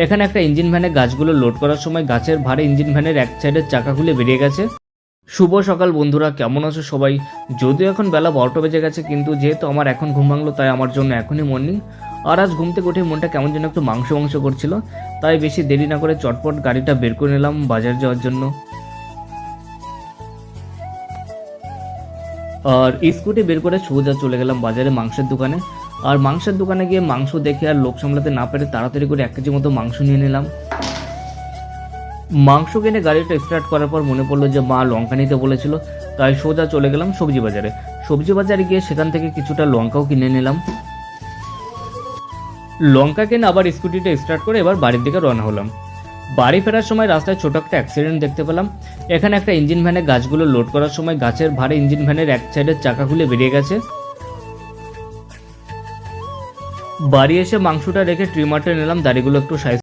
এখানে একটা ইঞ্জিন ভ্যানে গাছগুলো লোড করার সময় গাছের ভারে ইঞ্জিন ভ্যানের এক সাইডের চাকা খুলে বেরিয়ে গেছে। শুভ সকাল বন্ধুরা, কেমন আছো সবাই? যদিও এখন বেলা 12টা বেজে গেছে, কিন্তু যেহেতু আমার এখন ঘুম ভাঙলো তাই আমার জন্য এখনই মর্নিং। আর আজ ঘুম থেকে উঠে মনটা কেমন যেন একটু মাংস করছিল, তাই বেশি দেরি না করে চটপট গাড়িটা বের করে নিলাম বাজার যাওয়ার জন্য। আর স্কুটি বের করে সোজা চলে গেলাম বাজারে মাংসের দোকানে। আর মাংসের দোকানে গিয়ে মাংস দেখে আর লোভ সামলাতে না পেরে তাড়াতাড়ি করে 1 কেজি মতো মাংস নিয়ে নিলাম। মাংস কিনে গাড়িটা স্টার্ট করার পর মনে পড়লো যে মা লঙ্কা নিতে বলেছিল, তাই সোজা চলে গেলাম সবজি বাজারে। সবজি বাজারে গিয়ে সেখান থেকে কিছুটা লঙ্কাও কিনে নিলাম। লঙ্কা কিনে আবার স্কুটিটা স্টার্ট করে এবার বাড়ির দিকে রওনা হলাম। বাড়ি ফেরার সময় রাস্তায় ছোট একটা অ্যাক্সিডেন্ট দেখতে পেলাম। এখানে একটা ইঞ্জিন ভ্যানে গাছগুলো লোড করার সময় গাছের ভারে ইঞ্জিন ভ্যানের এক সাইডের চাকা খুলে বেরিয়ে গেছে। বাড়ি এসে মাংসটা রেখে ট্রিমারটা নিলাম, দাড়িগুলো একটু সাইজ